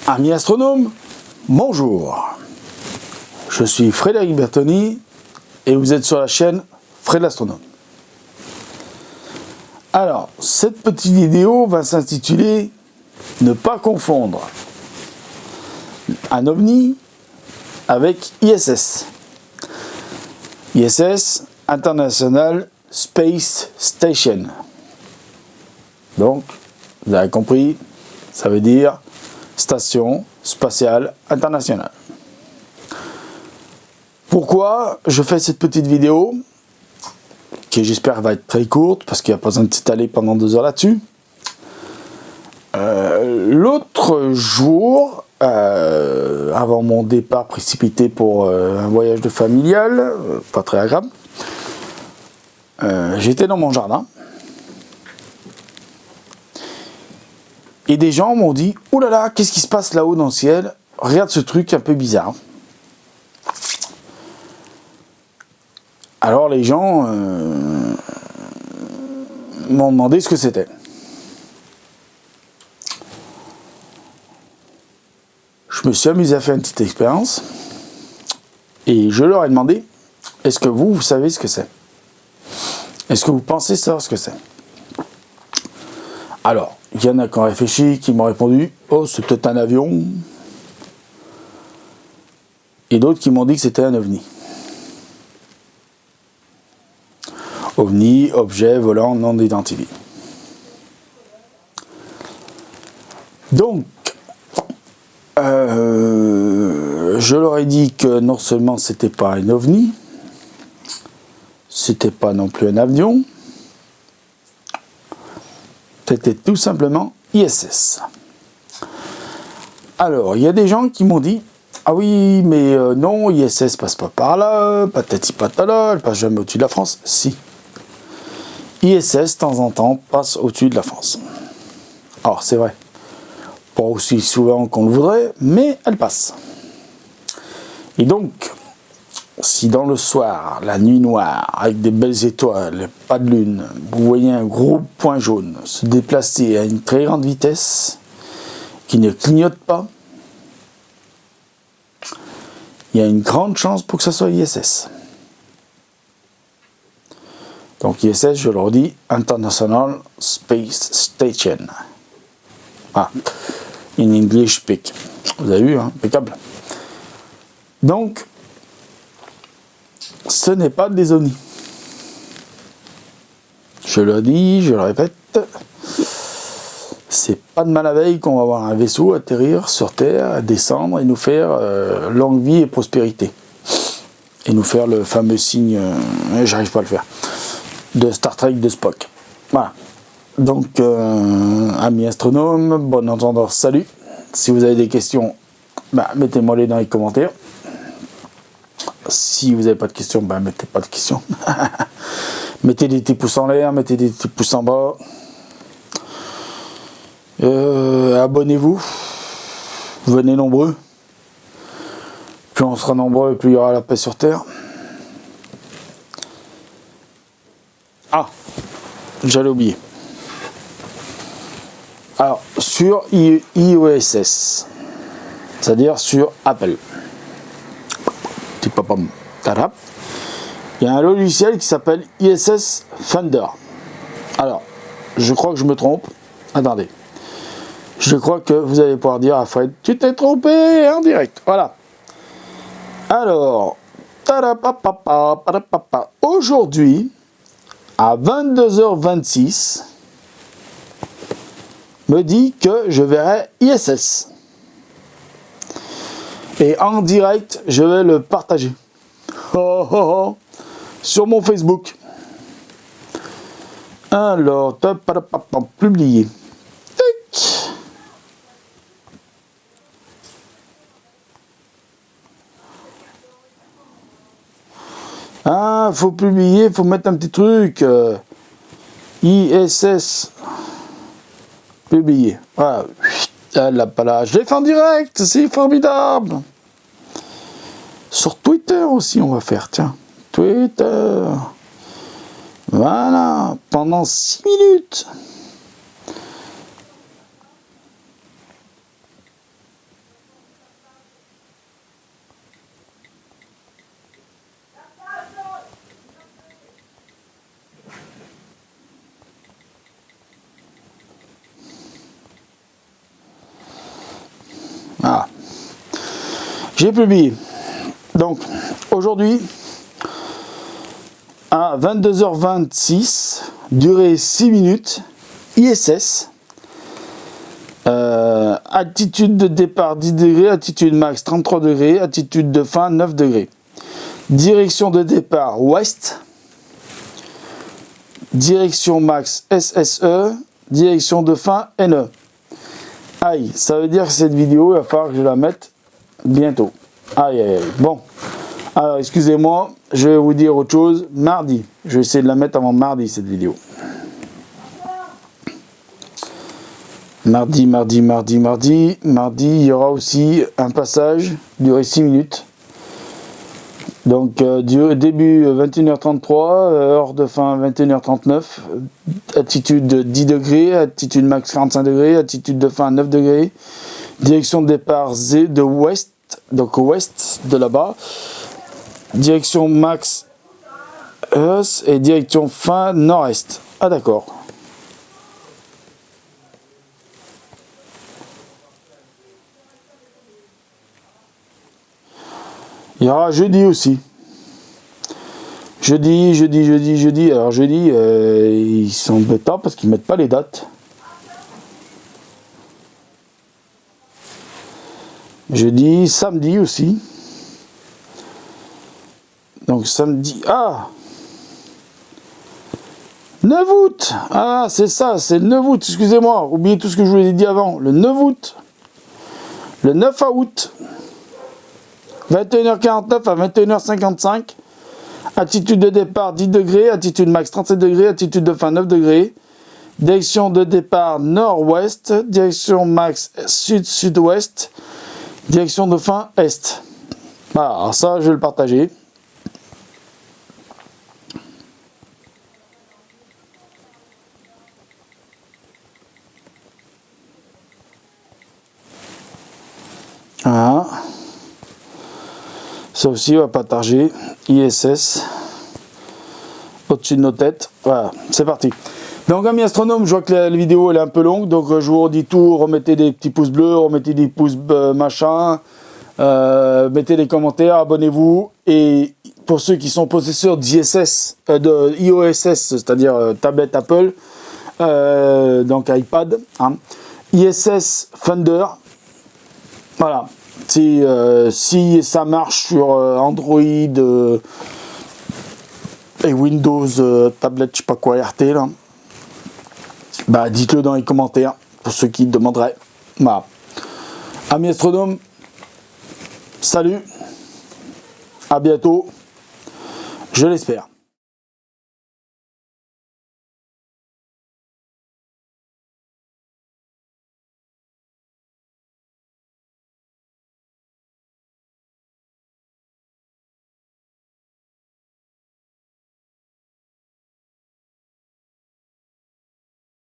Amis astronomes, bonjour. Je suis Frédéric Bertoni et vous êtes sur la chaîne Fred l'astronome. Alors, cette petite vidéo va s'intituler « Ne pas confondre un OVNI avec ISS ». ISS, International Space Station. Donc, vous avez compris, ça veut dire Station spatiale internationale. Pourquoi je fais cette petite vidéo qui j'espère va être très courte parce qu'il n'y a pas besoin de s'étaler pendant 2 heures là-dessus. L'autre jour, avant mon départ précipité pour un voyage de familial, pas très agréable, j'étais dans mon jardin et des gens m'ont dit « Oh là là, qu'est-ce qui se passe là-haut dans le ciel? Regarde ce truc un peu bizarre. » Alors les gens m'ont demandé ce que c'était. Je me suis amusé à faire une petite expérience et je leur ai demandé « Est-ce que vous savez ce que c'est? Est-ce que vous pensez savoir ce que c'est ?» Alors, il y en a qui ont réfléchi, qui m'ont répondu « Oh, c'est peut-être un avion. » Et d'autres qui m'ont dit que c'était un OVNI. OVNI, objet volant non identifié. Donc, je leur ai dit que non seulement c'était pas un OVNI, c'était pas non plus un avion, c'était tout simplement ISS. Alors, il y a des gens qui m'ont dit « Ah oui, mais non, ISS passe pas par là, patati patala, elle passe jamais au-dessus de la France. » Si. ISS, de temps en temps, passe au-dessus de la France. Alors, c'est vrai, pas aussi souvent qu'on le voudrait, mais elle passe. Et donc, si dans le soir, la nuit noire, avec des belles étoiles, pas de lune, vous voyez un gros point jaune se déplacer à une très grande vitesse, qui ne clignote pas, il y a une grande chance pour que ce soit ISS. Donc ISS, je le redis, International Space Station. Ah, in English speak. Vous avez vu, hein, impeccable. Donc, ce n'est pas des OVNI. Je le dis, je le répète, c'est pas de mal à veille qu'on va voir un vaisseau atterrir sur Terre, descendre et nous faire longue vie et prospérité. Et nous faire le fameux signe, j'arrive pas à le faire, de Star Trek de Spock. Voilà. Donc, amis astronomes, bon entendeur, salut. Si vous avez des questions, mettez-moi les dans les commentaires. Si vous n'avez pas de questions, mettez pas de questions. Mettez des petits pouces en l'air, mettez des petits pouces en bas. Abonnez-vous. Venez nombreux. Plus on sera nombreux, plus il y aura la paix sur Terre. Ah, j'allais oublier. Alors, sur iOS, c'est-à-dire sur Apple, il y a un logiciel qui s'appelle ISS Finder. Alors, je crois que je me trompe. Attendez. Je crois que vous allez pouvoir dire à Fred, tu t'es trompé en direct. Voilà. Alors, aujourd'hui, à 22h26, me dit que je verrai ISS. Et en direct, je vais le partager. Sur mon Facebook. Alors, publier. Ah, faut publier, faut mettre un petit truc. ISS. Publier. Voilà. Je l'ai fait en direct, c'est formidable. Sur Twitter aussi, on va faire, tiens. Twitter. Voilà, pendant 6 minutes. Ah. J'ai publié. Donc, aujourd'hui, à 22h26, durée 6 minutes, ISS. Altitude de départ 10 degrés, altitude max 33 degrés, altitude de fin 9 degrés. Direction de départ ouest. Direction max SSE, direction de fin NE. Aïe, ça veut dire que cette vidéo, il va falloir que je la mette bientôt. Aïe, aïe, aïe. Bon, alors excusez-moi, je vais vous dire autre chose. Mardi, je vais essayer de la mettre avant mardi, cette vidéo. Mardi, il y aura aussi un passage, durée 6 minutes. Donc, début 21h33, heure de fin 21h39, altitude 10 degrés, altitude max 45 degrés, altitude de fin 9 degrés, direction de départ Z de ouest, donc ouest de là-bas, direction max ES et direction fin nord-est. Ah d'accord. Il y aura jeudi aussi. Jeudi. Alors jeudi, ils sont embêtants parce qu'ils mettent pas les dates. Jeudi, samedi aussi. Donc samedi. Ah 9 août. Ah, c'est ça, c'est le 9 août. Excusez-moi, oubliez tout ce que je vous ai dit avant. Le 9 août. Le 9 août. 21h49 à 21h55. Altitude de départ 10 degrés, altitude max 37 degrés, altitude de fin 9 degrés. Direction de départ nord-ouest, direction max sud-sud-ouest, direction de fin est. Voilà, alors ça je vais le partager. Voilà. Ça aussi, on va partager. ISS. Au-dessus de nos têtes. Voilà, c'est parti. Donc, amis astronomes, je vois que la vidéo elle est un peu longue. Donc, je vous redis tout. Remettez des petits pouces bleus, remettez des pouces machin. Mettez des commentaires, abonnez-vous. Et pour ceux qui sont possesseurs d'ISS, de iOSS, c'est-à-dire tablette Apple, donc iPad, hein, ISS Thunder. Voilà. Si ça marche sur Android et Windows, tablette, je sais pas quoi, RT, là, bah dites-le dans les commentaires pour ceux qui demanderaient. Voilà. Amis astronomes, salut, à bientôt, je l'espère.